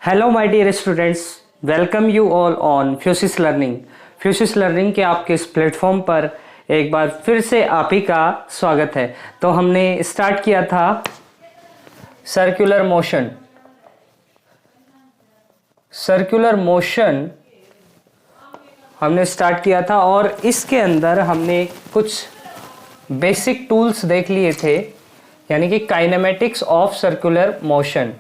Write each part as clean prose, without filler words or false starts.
Hello my dear students, welcome you all on Physis learning. Physis learning के आपके इस platform पर एक बार फिर से आप ही का स्वागत है। तो हमने स्टार्ट किया था सर्कुलर मोशन हमने स्टार्ट किया था और इसके अंदर हमने कुछ बेसिक टूल्स देख लिए थे, यानी कि kinematics of circular motion.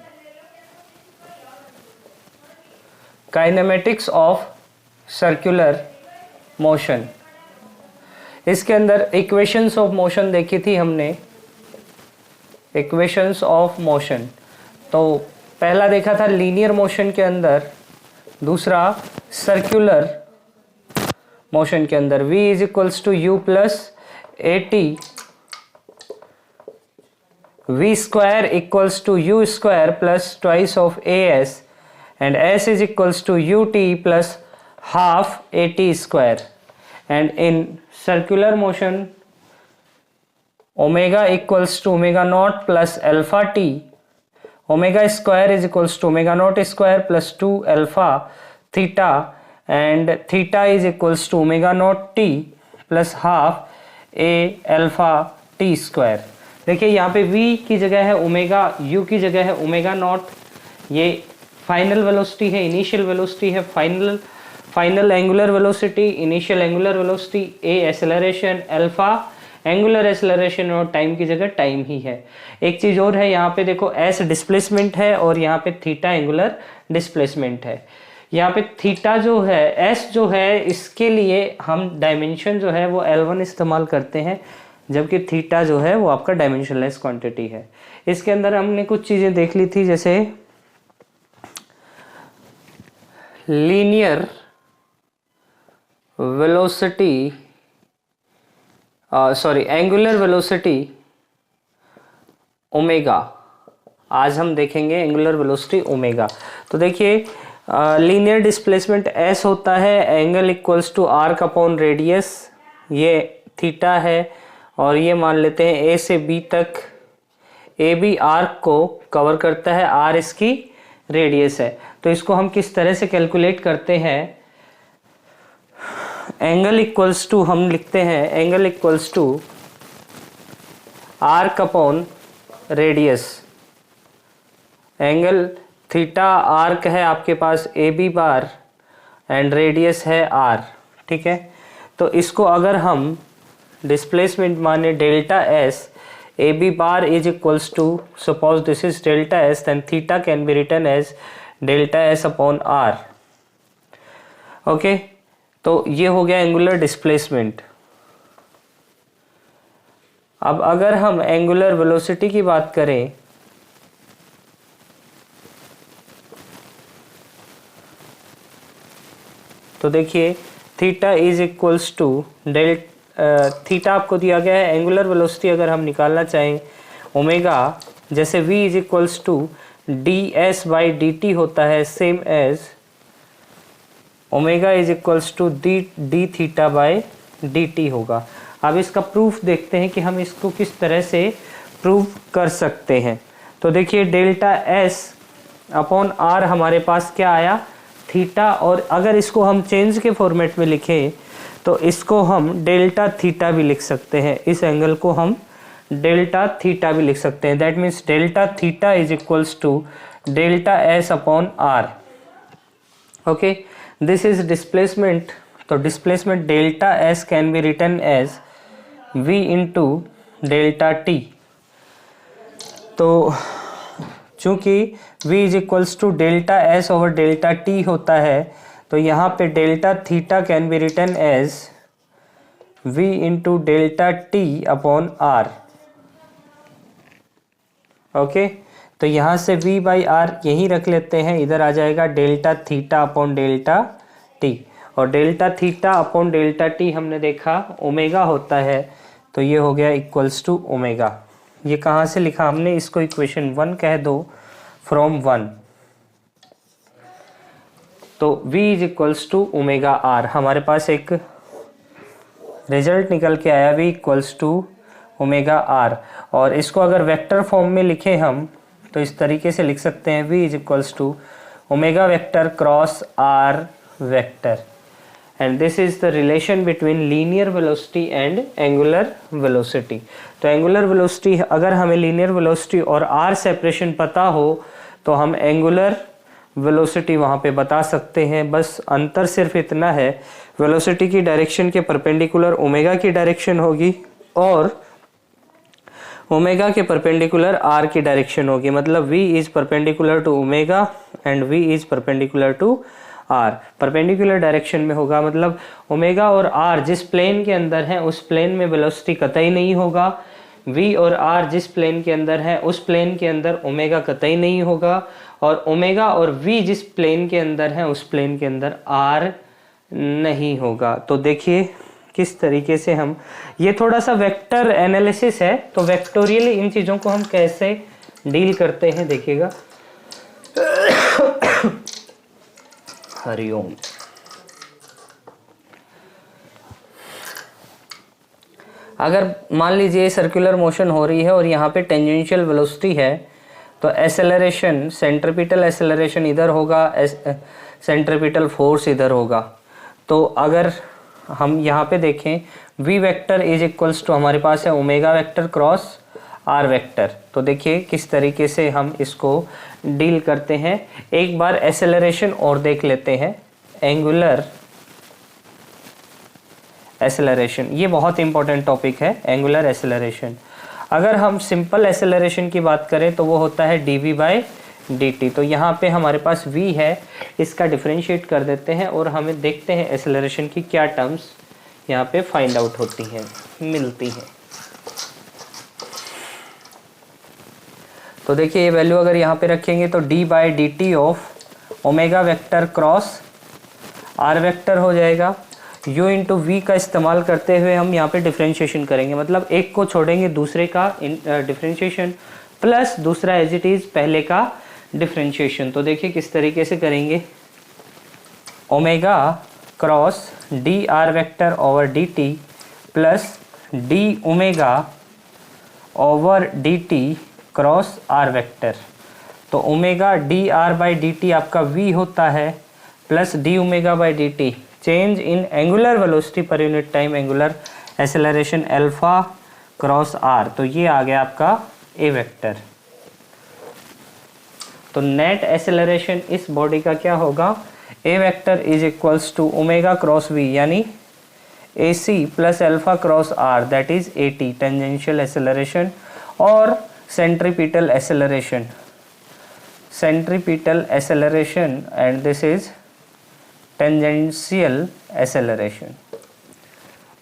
Kinematics of circular motion, इसके अंदर इक्वेशंस ऑफ मोशन देखी थी हमने। इक्वेशंस ऑफ मोशन तो पहला देखा था लीनियर मोशन के अंदर, दूसरा सर्कुलर मोशन के अंदर v is equals to u plus a t, v square equals to u square plus twice of a s and s is equals to ut plus half at square, and in circular motion omega equals to omega naught plus alpha t, omega square is equals to omega naught square plus 2 alpha theta, and theta is equals to omega naught t plus half a alpha t square। देखिए यहाँ पे v की जगह है omega, u की जगह है omega naught. ये फाइनल वेलोसिटी है, इनिशियल वेलोसिटी है, final angular velocity, initial angular velocity, A acceleration, alpha angular acceleration, और टाइम की जगह टाइम ही है। एक चीज और है, यहाँ पे देखो एस डिस्प्लेसमेंट है और यहाँ पे थीटा एंगुलर डिस्प्लेसमेंट है। यहाँ पे थीटा जो है, एस जो है, इसके लिए हम डायमेंशन जो है वो L1 इस्तेमाल करते हैं, जबकि थीटा जो है वो आपका डायमेंशनलेस क्वांटिटी है। इसके अंदर हमने कुछ चीजें देख ली थी, जैसे linear velocity, angular velocity omega. आज हम देखेंगे एंगुलर वेलोसिटी ओमेगा। तो देखिए लीनियर डिस्प्लेसमेंट एस होता है, angle equals to arc upon radius, ये थीटा है, और ये मान लेते हैं ए से बी तक, ए बी आर्क को कवर करता है, आर इसकी रेडियस है। तो इसको हम किस तरह से कैलकुलेट करते हैं, एंगल इक्वल्स टू हम लिखते हैं angle equals to arc upon radius. Angle theta arc है आपके पास A B bar and radius है आर, ठीक है। तो इसको अगर हम डिस्प्लेसमेंट माने delta S, A B bar is equals to, suppose this is delta S, then theta can be written as delta S upon R. Okay, तो ये हो गया एंगुलर डिस्प्लेसमेंट। अब अगर हम एंगुलर वेलोसिटी की बात करें, तो देखिए theta is equals to theta आपको दिया गया है। एंगुलर वेलोसिटी अगर हम निकालना चाहें ओमेगा, जैसे v is equals to d s by D t होता है, same as omega is equals to d theta by D t होगा। अब इसका प्रूफ देखते हैं कि हम इसको किस तरह से प्रूफ कर सकते हैं। तो देखिए डेल्टा एस अपॉन आर हमारे पास क्या आया, थीटा, और अगर इसको हम चेंज के फॉर्मेट में लिखें तो इसको हम डेल्टा थीटा भी लिख सकते हैं, इस एंगल को हम डेल्टा थीटा भी लिख सकते हैं। That means delta theta is equals to delta S upon R. Okay, this is displacement. तो displacement delta S can be written as v into delta T. तो चूंकि v is equals to delta S over delta T होता है, तो यहाँ पे delta theta can be written as v into delta T upon R. Okay, तो यहाँ से v बाई आर यहीं रख लेते हैं, इधर आ जाएगा delta theta upon delta T, और delta theta upon delta T हमने देखा ओमेगा होता है, तो ये हो गया इक्वल्स टू ओमेगा। ये कहाँ से लिखा हमने, इसको इक्वेशन 1 कह दो फ्रॉम 1। तो v is equals to omega r, हमारे पास एक रिजल्ट निकल के आया, v equals to omega r. और इसको अगर वेक्टर फॉर्म में लिखें हम, तो इस तरीके से लिख सकते हैं v is equals to omega vector cross r vector, and this is the relation between linear velocity and angular velocity. तो angular velocity, अगर हमें linear velocity और r separation पता हो तो हम angular velocity वहाँ पे बता सकते हैं. बस अंतर सिर्फ इतना है, velocity की डायरेक्शन के परपेंडिकुलर ओमेगा की डायरेक्शन होगी और ओमेगा के परपेंडिकुलर r की डायरेक्शन होगी. मतलब v is perpendicular to omega and v is perpendicular to r. Perpendicular direction में होगा मतलब ओमेगा और r जिस प्लेन के अंदर है उस प्लेन में वेलोसिटी कतई नहीं होगा. v और r जिस प्लेन के अंदर है उस प्लेन के अंदर ओमेगा कतई नहीं होगा. और ओमेगा और v जिस प्लेन के अंदर है उस प्लेन के अंदर r नहीं होगा. तो देखिए किस तरीके से हम, ये थोड़ा सा वेक्टर एनालिसिस है, तो वेक्टोरियली इन चीज़ों को हम कैसे डील करते हैं देखिएगा. हरिओम. अगर मान लीजिए सर्कुलर मोशन हो रही है और यहाँ पे टेंजेंशियल वेलोसिटी है तो एसेलरेशन, सेंट्रीपिटल एसेलरेशन इधर होगा, सेंट्रीपिटल फोर्स इधर होगा. तो अगर हम यहाँ पे देखें v vector is equals to हमारे पास है omega vector cross r vector. तो देखिए किस तरीके से हम इसको डील करते हैं. एक बार एसेलरेशन और देख लेते हैं, एंगुलर एसेलरेशन. ये बहुत इंपॉर्टेंट टॉपिक है एंगुलर एसेलरेशन. अगर हम सिंपल एसेलरेशन की बात करें तो वो होता है dv/dt. तो यहाँ पे हमारे पास v है, इसका डिफरेंशिएट कर देते हैं और हमें देखते हैं एसेलरेशन की क्या टर्म्स यहाँ पे फाइंड आउट होती हैं, मिलती हैं. तो देखिए ये वैल्यू अगर यहाँ पे रखेंगे तो d/dt of omega vector cross r vector हो जाएगा. u इंटू वी का इस्तेमाल करते हुए हम यहाँ पे डिफरेंशिएशन करेंगे, मतलब एक को छोड़ेंगे दूसरे का डिफरेंशिएशन प्लस दूसरा एज इट इज पहले का डिफरेंशिएशन. तो देखिए किस तरीके से करेंगे, omega cross D R vector over D T plus D omega over D T cross R vector. तो omega D R by D T आपका v होता है plus D omega by D T change in angular velocity per unit time angular acceleration alpha cross r. तो ये आ गया आपका a vector. तो नेट एसेलरेशन इस बॉडी का क्या होगा, a vector is equals to omega cross v यानी ac plus alpha cross r that is at tangential acceleration और centripetal acceleration, centripetal acceleration and this is tangential acceleration.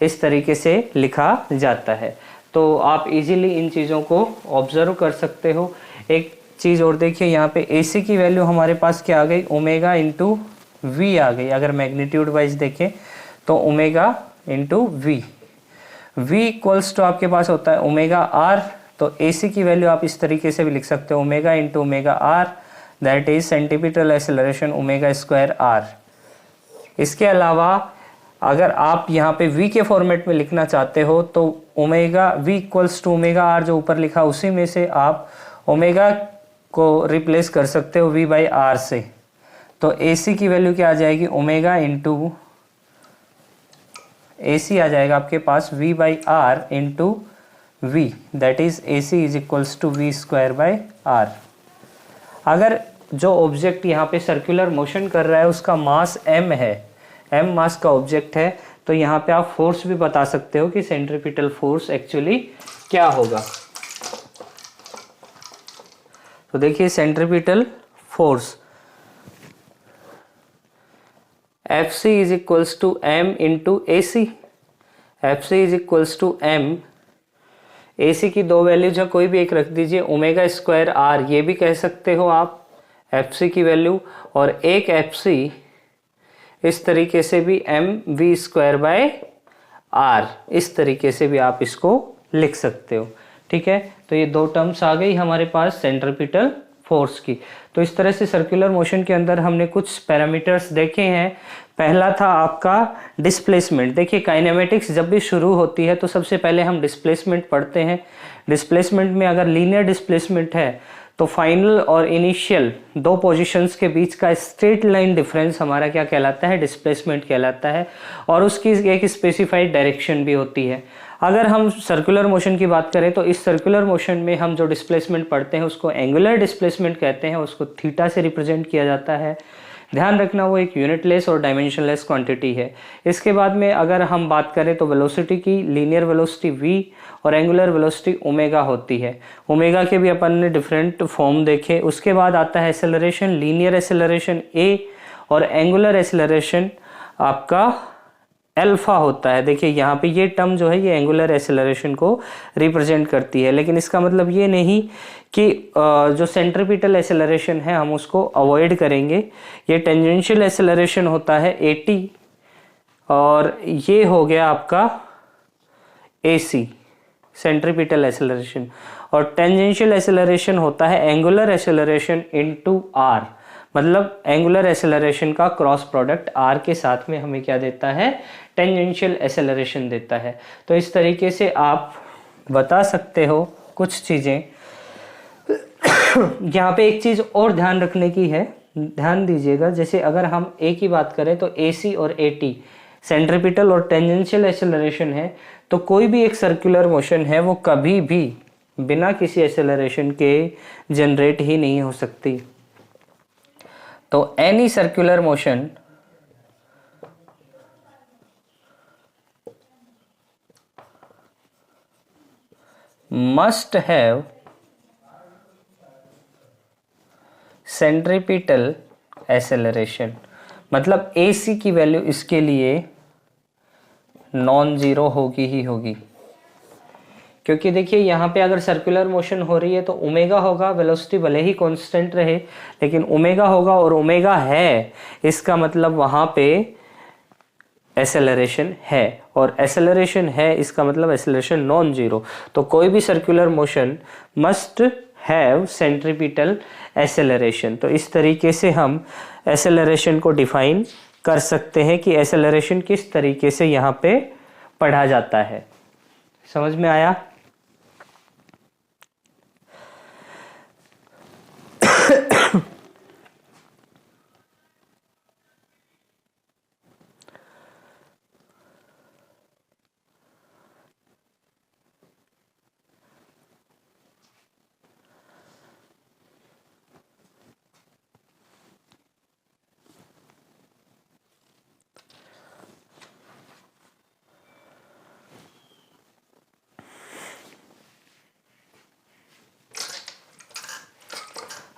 इस तरीके से लिखा जाता है. तो आप इजीली इन चीज़ों को ऑब्जर्व कर सकते हो. एक चीज़ और देखिए, यहाँ पे AC की वैल्यू हमारे पास क्या आ गई, ओमेगा इंटू वी आ गई. अगर मैग्नीट्यूड वाइज देखें तो omega into v, v equals to आपके पास होता है ओमेगा आर. तो AC की वैल्यू आप इस तरीके से भी लिख सकते हो, omega into omega r that is centripetal acceleration omega square r. इसके अलावा अगर आप यहाँ पे v के फॉर्मेट में लिखना चाहते हो तो omega v equals to omega r जो ऊपर लिखा उसी में से आप ओमेगा को रिप्लेस कर सकते हो v बाई आर से. तो AC की वैल्यू क्या आ जाएगी, ओमेगा इंटू AC आ जाएगा आपके पास v by r into v that is AC is equals to v square by r. अगर जो ऑब्जेक्ट यहाँ पे सर्कुलर मोशन कर रहा है उसका मास m है, m मास का ऑब्जेक्ट है, तो यहाँ पे आप फोर्स भी बता सकते हो कि सेंट्रीपिटल फोर्स एक्चुअली क्या होगा. तो देखिए centripetal force Fc is equals to m into AC. Fc is equals to m, AC की दो वैल्यूज है, कोई भी एक रख दीजिए, ओमेगा स्क्वायर आर ये भी कह सकते हो आप Fc की वैल्यू, और एक Fc इस तरीके से भी m v square by r, इस तरीके से भी आप इसको लिख सकते हो. ठीक है, तो ये दो टर्म्स आ गई हमारे पास सेंट्रीपिटल फोर्स की. तो इस तरह से सर्कुलर मोशन के अंदर हमने कुछ पैरामीटर्स देखे हैं. पहला था आपका डिस्प्लेसमेंट. देखिए काइनेमेटिक्स जब भी शुरू होती है तो सबसे पहले हम डिस्प्लेसमेंट पढ़ते हैं. डिस्प्लेसमेंट में अगर लीनियर डिस्प्लेसमेंट है तो फाइनल और इनिशियल दो पोजीशंस के बीच का स्ट्रेट लाइन डिफरेंस हमारा क्या कहलाता है, डिस्प्लेसमेंट कहलाता है, और उसकी एक स्पेसिफाइड डायरेक्शन भी होती है। अगर हम सर्कुलर मोशन की बात करें तो इस सर्कुलर मोशन में हम जो डिस्प्लेसमेंट पढ़ते हैं उसको एंगुलर डिस्प्लेसमेंट कहते हैं, उसको थीटा से रिप्रेजेंट किया जाता है। ध्यान रखना वो एक यूनिटलेस और डायमेंशनलेस क्वांटिटी है। इसके बाद में अगर हम बात करें तो वेलोसिटी की लीनियर वेलोसिटी v और एंगुलर वेलोसिटी ओमेगा होती है। ओमेगा के भी अपन ने डिफरेंट फॉर्म देखे। उसके बाद आता है एक्सेलरेशन, लीनियर एक्सेलरेशन a और एंगुलर एक्सेलरेशन आपका अल्फा होता है। देखिए यहाँ पे ये टर्म जो है ये एंगुलर एक्सेलरेशन को रिप्रेजेंट करती है, लेकिन इसका मतलब ये नहीं कि जो सेंट्रीपिटल एक्सेलरेशन है हम उसको अवॉइड करेंगे। ये टेंजेंशियल एक्सेलरेशन होता है at और ये हो गया आपका ac सेंट्रीपिटल एक्सेलरेशन, और टेंजेंशियल एक्सेलरेशन होता है एंगुलर एक्सेलरेशन इनटू r, मतलब एंगुलर एक्सेलरेशन का क्रॉस प्रोडक्ट r के साथ में हमें क्या देता है, टेंजेंशियल एक्सेलरेशन देता है। तो इस तरीके से आप बता सकते हो कुछ चीज़ें। यहाँ पे एक चीज़ और ध्यान रखने की है, ध्यान दीजिएगा, जैसे अगर हम a की बात करें तो ac और at सेंट्रीपिटल और टेंजेंशियल एक्सेलरेशन है, तो कोई भी एक सर्कुलर मोशन है वो कभी भी बिना किसी एक्सेलरेशन के जनरेट ही नहीं हो सकती। तो any circular motion must have centripetal acceleration, मतलब AC की वैल्यू इसके लिए नॉन जीरो होगी ही होगी, क्योंकि देखिए यहाँ पे अगर सर्कुलर मोशन हो रही है तो ओमेगा होगा, वेलोसिटी भले ही कांस्टेंट रहे लेकिन ओमेगा होगा, और ओमेगा है इसका मतलब वहाँ पे एक्सेलरेशन है, और एक्सेलरेशन है इसका मतलब एक्सेलरेशन नॉन जीरो। तो कोई भी circular motion must have centripetal acceleration. तो इस तरीके से हम एक्सेलरेशन को डिफाइन कर सकते हैं कि एक्सेलरेशन किस तरीके से यहाँ पे पढ़ा जाता है। समझ में आया?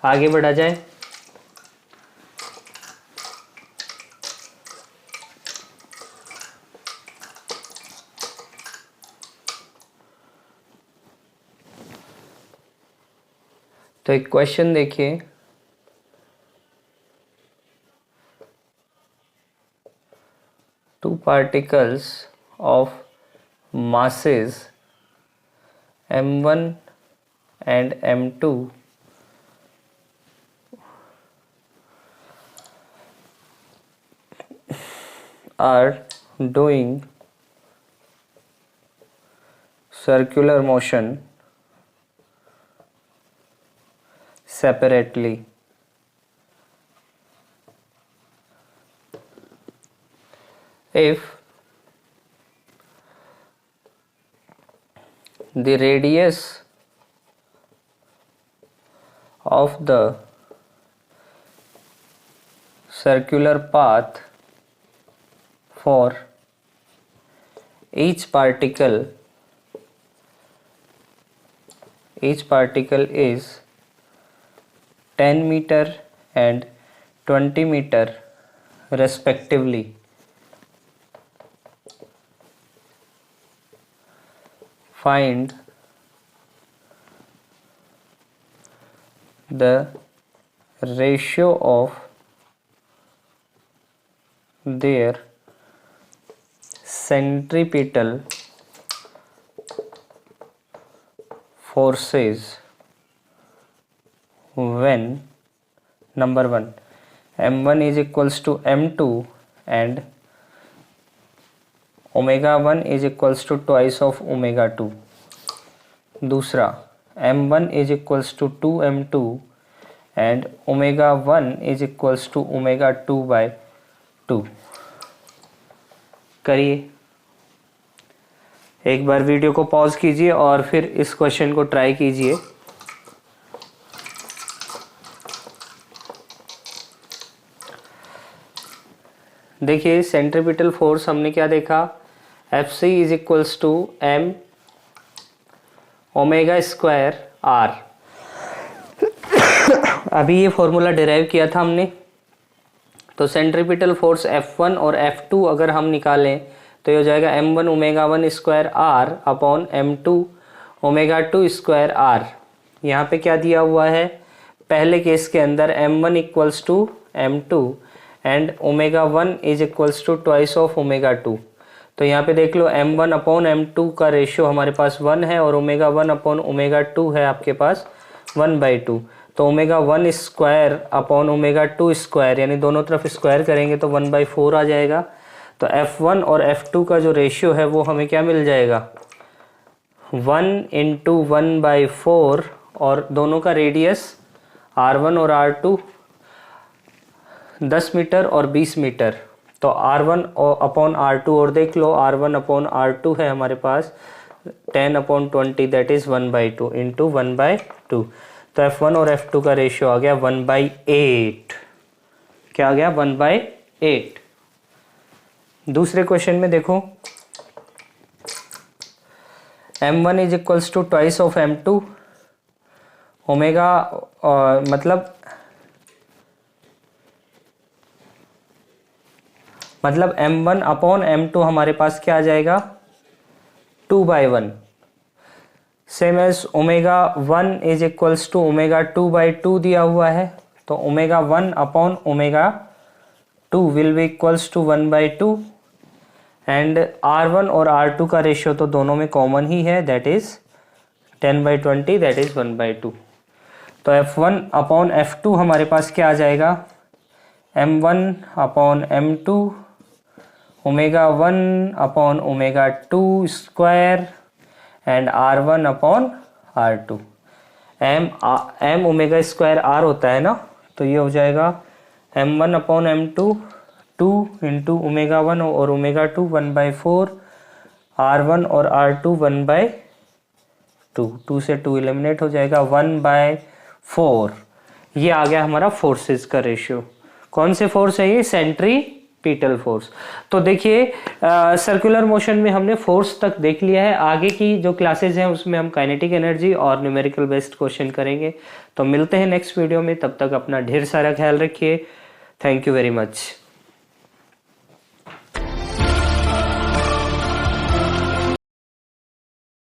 आगे बढ़ा जाए। तो एक क्वेश्चन देखिए, two particles of masses m1 and m2 are doing circular motion separately. If the radius of the circular path for each particle is 10 meter and 20 meter respectively, find the ratio of their centripetal forces when number 1 m1 is equals to m2 and omega 1 is equals to twice of omega 2. दूसरा m1 is equals to 2m2 and omega 1 is equals to omega 2/2। करिए, एक बार video को pause कीजिए और फिर इस question को try कीजिए। देखिए सेंट्रीपिटल फोर्स हमने क्या देखा, Fc is equals to m omega square r। अभी ये फॉर्मूला डिराइव किया था हमने। तो सेंट्रीपिटल फोर्स F1 और F2 अगर हम निकालें तो ये हो जाएगा m1 omega 1 square r upon m2 omega 2 square r। यहाँ पे क्या दिया हुआ है, पहले केस के अंदर m1 equals to m2 and omega 1 is equals to twice of omega 2। तो यहाँ पे देख लो m1 अपॉन m2 का रेशियो हमारे पास 1 है और ओमेगा 1 अपॉन ओमेगा 2 है आपके पास 1/2। तो omega 1 square upon omega 2 square, यानी दोनों तरफ स्क्वायर करेंगे तो 1/4 आ जाएगा। तो F1 और F2 का जो रेशियो है वो हमें क्या मिल जाएगा, 1 × 1/4, और दोनों का रेडियस R1 और R2 10 मीटर और 20 मीटर। तो R1 अपॉन R2, और देख लो R1 अपॉन R2 है हमारे पास 10/20, दैट इज 1/2 इंटू 1/2। तो F1 और F2 का रेशियो आ गया 1/8। क्या आ गया, 1/8। दूसरे क्वेश्चन में देखो m1 is equals to twice of m2 omega, मतलब m1 अपॉन m2 हमारे पास क्या आ जाएगा, 2/1। Same as omega 1 is equals to omega 2/2 दिया हुआ है। तो omega 1 upon omega 2 will be equals to 1/2 and R1 और R2 का रेशियो तो दोनों में कॉमन ही है, दैट इज 10/20, दैट इज 1/2। तो F1 अपॉन F2 हमारे पास क्या आ जाएगा, m1 upon m2 omega 1 upon omega 2 square and R1 upon R2। m omega square r होता है ना, तो ये हो जाएगा m1 upon m2 2 into omega 1 और ओमेगा 2 1/4, R1 और R2 1/2, 2 से 2 एलिमिनेट हो जाएगा 1/4। ये आ गया हमारा फोर्सेस का रेशियो। कौन से फोर्स है ये, सेंट्रीपिटल फोर्स। तो देखिए सर्कुलर मोशन में हमने फोर्स तक देख लिया है। आगे की जो क्लासेस हैं उसमें हम काइनेटिक एनर्जी और न्यूमेरिकल बेस्ड क्वेश्चन करेंगे। तो मिलते हैं नेक्स्ट वीडियो में, तब तक अपना ढेर सारा ख्याल रखिए। Thank you very much.